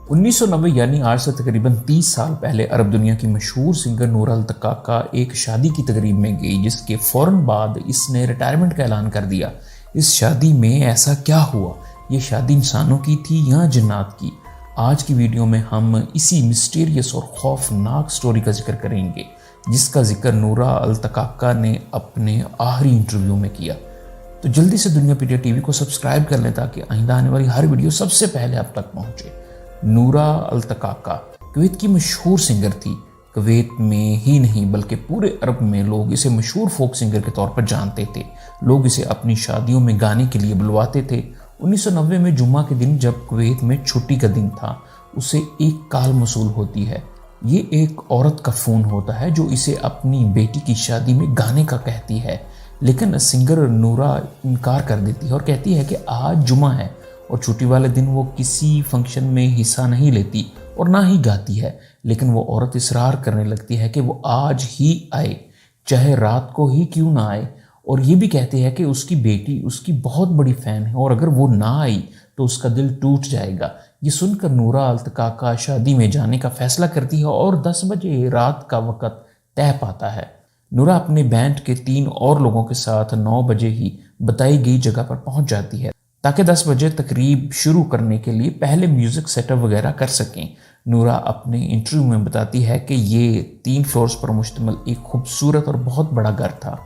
1990 यानी आज से तकरीबन 30 साल पहले अरब दुनिया की मशहूर सिंगर नूरा अल-तकाका एक शादी की तकरीब में गई, जिसके फौरन बाद इसने रिटायरमेंट का ऐलान कर दिया। इस शादी में ऐसा क्या हुआ? ये शादी इंसानों की थी या जिन्नात की? आज की वीडियो में हम इसी मिस्टीरियस और खौफनाक स्टोरी का जिक्र करेंगे, जिसका जिक्र नूरा अल-तकाका ने अपने आखिरी इंटरव्यू में किया। तो जल्दी से दुनियापीडिया टीवी को सब्सक्राइब कर लें ताकि आइंदा आने वाली हर वीडियो सबसे पहले आप तक पहुंचे। नूरा अल-तकाका कुवैत की मशहूर सिंगर थी। कुवैत में ही नहीं बल्कि पूरे अरब में लोग इसे मशहूर फोक सिंगर के तौर पर जानते थे। लोग इसे अपनी शादियों में गाने के लिए बुलवाते थे। 1990 में जुम्मा के दिन जब कुवैत में छुट्टी का दिन था, उसे एक कॉल मौसूल होती है। ये एक औरत का फ़ोन होता है जो इसे अपनी बेटी की शादी में गाने का कहती है, लेकिन सिंगर नूरा इनकार कर देती है और कहती है कि आज जुम्मा है और छुट्टी वाले दिन वो किसी फंक्शन में हिस्सा नहीं लेती और ना ही गाती है। लेकिन वो औरत इसरार करने लगती है कि वो आज ही आए, चाहे रात को ही क्यों ना आए, और ये भी कहती है कि उसकी बेटी उसकी बहुत बड़ी फ़ैन है और अगर वो ना आई तो उसका दिल टूट जाएगा। ये सुनकर नूरा अल-तकाका शादी में जाने का फैसला करती है और 10 बजे रात का वक़्त तय पाता है। नूरा अपने बैंड के 3 और लोगों के साथ 9 बजे ही बताई गई जगह पर पहुंच जाती है ताकि 10 बजे तकरीब शुरू करने के लिए पहले म्यूज़िक सेटअप वगैरह कर सकें। नूरा अपने इंटरव्यू में बताती है कि ये 3 फ्लोर्स पर मुश्तमिल एक खूबसूरत और बहुत बड़ा घर था।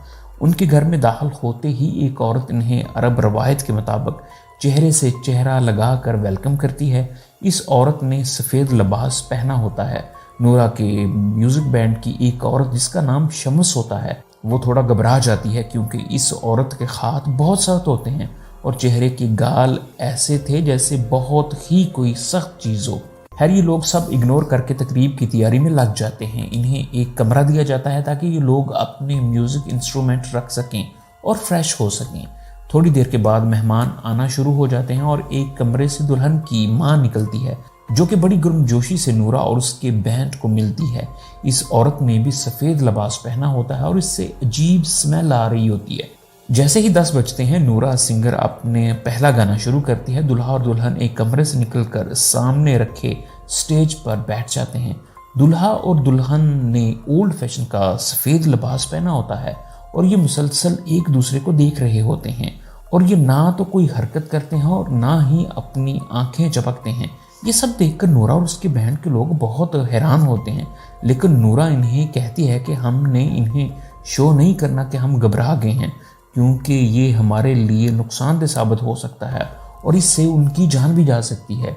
उनके घर में दाखिल होते ही एक औरत इन्हें अरब रवायत के मुताबिक चेहरे से चेहरा लगा कर वेलकम करती है। इस औरत ने सफ़ेद लिबास पहना होता है। नूरा के म्यूज़िक बैंड की एक औरत जिसका नाम शम्स होता है, वो थोड़ा घबरा जाती है क्योंकि इस औरत के हाथ बहुत सख्त होते हैं और चेहरे की गाल ऐसे थे जैसे बहुत ही कोई सख्त चीज़ हो। खैर, ये लोग सब इग्नोर करके तकरीब की तैयारी में लग जाते हैं। इन्हें एक कमरा दिया जाता है ताकि ये लोग अपने म्यूज़िक इंस्ट्रूमेंट रख सकें और फ्रेश हो सकें। थोड़ी देर के बाद मेहमान आना शुरू हो जाते हैं और एक कमरे से दुल्हन की माँ निकलती है, जो कि बड़ी गर्मजोशी से नूरा और उसके बैंड को मिलती है। इस औरत ने भी सफ़ेद लिबास पहना होता है और इससे अजीब स्मेल आ रही होती है। जैसे ही 10 बजते हैं, नूरा सिंगर अपने पहला गाना शुरू करती है। दुल्हा और दुल्हन एक कमरे से निकलकर सामने रखे स्टेज पर बैठ जाते हैं। दुल्हा और दुल्हन ने ओल्ड फैशन का सफ़ेद लिबास पहना होता है और ये मुसलसल एक दूसरे को देख रहे होते हैं और ये ना तो कोई हरकत करते हैं और ना ही अपनी आंखें झपकते हैं। ये सब देखकर नूरा और उसके बैंड के लोग बहुत हैरान होते हैं, लेकिन नूरा इन्हें कहती है कि हमने इन्हें शो नहीं करना कि हम घबरा गए हैं, क्योंकि ये हमारे लिए नुकसानदेह साबित हो सकता है और इससे उनकी जान भी जा सकती है।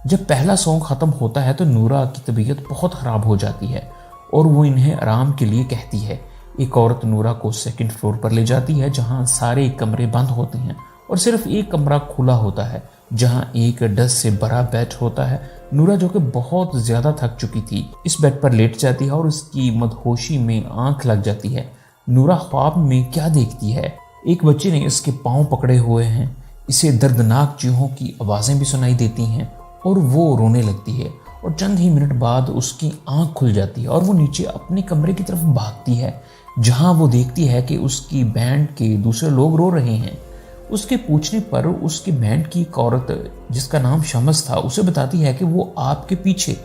जब पहला सॉन्ग ख़त्म होता है तो नूरा की तबीयत बहुत ख़राब हो जाती है और वो इन्हें आराम के लिए कहती है। एक औरत नूरा को 2nd फ्लोर पर ले जाती है जहाँ सारे कमरे बंद होते हैं और सिर्फ एक कमरा खुला होता है जहाँ एक डस्ट से भरा बेड होता है। नूरा, जो कि बहुत ज़्यादा थक चुकी थी, इस बेड पर लेट जाती है और उसकी मदहोशी में आंख लग जाती है। नूरा ख्वाब में क्या देखती है? एक बच्चे ने इसके पाँव पकड़े हुए हैं। इसे दर्दनाक चीखों की आवाज़ें भी सुनाई देती हैं और वो रोने लगती है और चंद ही मिनट बाद उसकी आंख खुल जाती है और वो नीचे अपने कमरे की तरफ भागती है जहां वो देखती है कि उसकी बैंड के दूसरे लोग रो रहे हैं। उसके पूछने पर उसके बैंड की एक औरत जिसका नाम शम्स था उसे बताती है कि वो आपके पीछे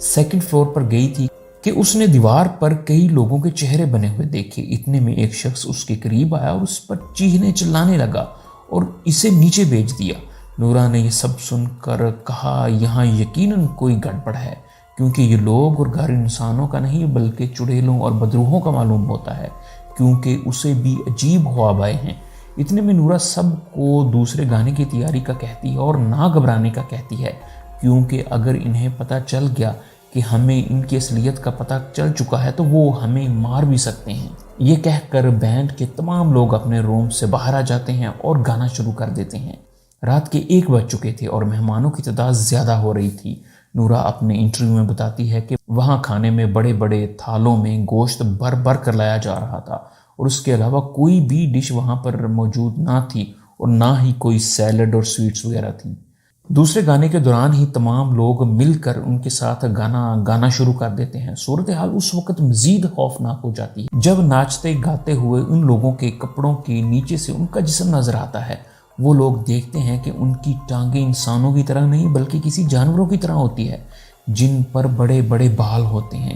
2nd फ्लोर पर गई थी कि उसने दीवार पर कई लोगों के चेहरे बने हुए देखे। इतने में एक शख्स उसके करीब आया और उस पर चीखने चिल्लाने लगा और इसे नीचे भेज दिया। नूरा ने यह सब सुनकर कहा, यहाँ यकीनन कोई गड़बड़ है, क्योंकि ये लोग और घर इंसानों का नहीं बल्कि चुड़ैलों और बदरूहों का मालूम होता है, क्योंकि उसे भी अजीब ख्वाब आए हैं। इतने में नूरा सबको दूसरे गाने की तैयारी का कहती है और ना घबराने का कहती है, क्योंकि अगर इन्हें पता चल गया कि हमें इनकी असलियत का पता चल चुका है तो वो हमें मार भी सकते हैं। ये कहकर बैंड के तमाम लोग अपने रूम से बाहर आ जाते हैं और गाना शुरू कर देते हैं। रात के 1 बज चुके थे और मेहमानों की तादाद ज़्यादा हो रही थी। नूरा अपने इंटरव्यू में बताती है कि वहाँ खाने में बड़े बड़े थालों में गोश्त भर भर कर लाया जा रहा था और उसके अलावा कोई भी डिश वहाँ पर मौजूद ना थी और ना ही कोई सैलड और स्वीट्स वगैरह थी। दूसरे गाने के दौरान ही तमाम लोग मिलकर उनके साथ गाना शुरू कर देते हैं। सूरत हाल उस वक्त मजीद खौफनाक हो जाती है जब नाचते गाते हुए उन लोगों के कपड़ों के नीचे से उनका जिस्म नजर आता है وہ لوگ دیکھتے ہیں کہ ان کی ٹانگیں انسانوں کی طرح نہیں بلکہ کسی جانوروں کی طرح ہوتی ہے جن پر بڑے بڑے بال ہوتے ہیں۔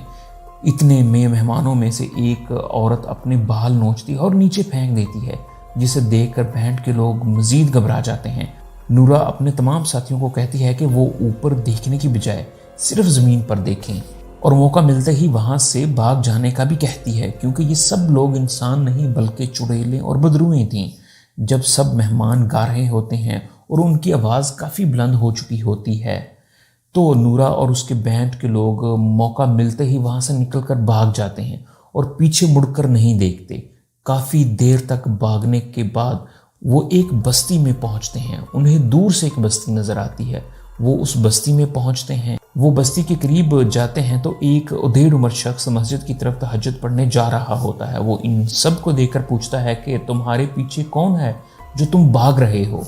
اتنے میں مہمانوں میں سے ایک عورت اپنے بال نوچتی ہے اور نیچے پھینک دیتی ہے، جسے دیکھ کر بینڈ کے لوگ مزید گھبرا جاتے ہیں۔ نورا اپنے تمام ساتھیوں کو کہتی ہے کہ وہ اوپر دیکھنے کی بجائے صرف زمین پر دیکھیں، اور موقع ملتے ہی وہاں سے بھاگ جانے کا بھی کہتی ہے، کیونکہ یہ سب لوگ انسان نہیں بلکہ چڑیلیں اور بدروئیں تھیں۔ جب سب مہمان گا رہے ہوتے ہیں اور ان کی آواز کافی بلند ہو چکی ہوتی ہے تو نورا اور اس کے بینڈ کے لوگ موقع ملتے ہی وہاں سے نکل کر بھاگ جاتے ہیں اور پیچھے مڑ کر نہیں دیکھتے۔ کافی دیر تک بھاگنے کے بعد وہ ایک بستی میں پہنچتے ہیں۔ انہیں دور سے ایک بستی نظر آتی ہے، وہ اس بستی میں پہنچتے ہیں۔ وہ بستی کے قریب جاتے ہیں تو ایک ادھیڑ عمر شخص مسجد کی طرف تہجد پڑھنے جا رہا ہوتا ہے۔ وہ ان سب کو دیکھ کر پوچھتا ہے کہ تمہارے پیچھے کون ہے جو تم بھاگ رہے ہو؟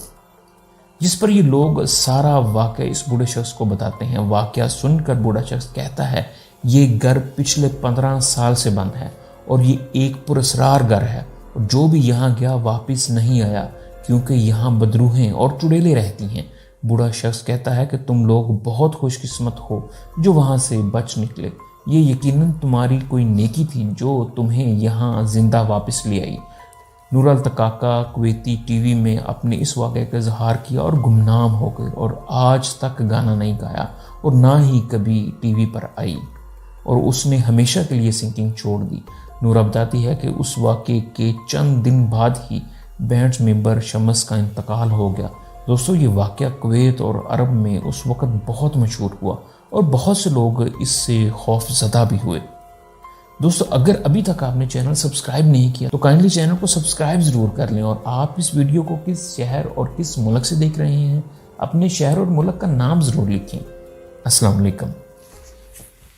جس پر یہ لوگ سارا واقعہ اس بوڑھے شخص کو بتاتے ہیں۔ واقعہ سن کر بوڑھا شخص کہتا ہے یہ گھر پچھلے 15 سال سے بند ہے اور یہ ایک پراسرار گھر ہے، اور جو بھی یہاں گیا واپس نہیں آیا کیونکہ یہاں بدروہیں اور چڑیلیں رہتی ہیں۔ بوڑھا شخص کہتا ہے کہ تم لوگ بہت خوش قسمت ہو جو وہاں سے بچ نکلے، یہ یقیناً تمہاری کوئی نیکی تھی جو تمہیں یہاں زندہ واپس لے آئی۔ نورا التکاکا کویتی ٹی وی میں اپنے اس واقعے کا اظہار کیا اور گمنام ہو گئی، اور آج تک گانا نہیں گایا اور نہ ہی کبھی ٹی وی پر آئی، اور اس نے ہمیشہ کے لیے سنگنگ چھوڑ دی۔ نورا بتاتی ہے کہ اس واقعے کے چند دن بعد ہی بینڈ ممبر شمس کا انتقال ہو گیا۔ دوستو، یہ واقعہ کویت اور عرب میں اس وقت بہت مشہور ہوا اور بہت سے لوگ اس سے خوف زدہ بھی ہوئے۔ دوستو، اگر ابھی تک آپ نے چینل سبسکرائب نہیں کیا تو کائنڈلی چینل کو سبسکرائب ضرور کر لیں، اور آپ اس ویڈیو کو کس شہر اور کس ملک سے دیکھ رہے ہیں اپنے شہر اور ملک کا نام ضرور لکھیں۔ السلام علیکم۔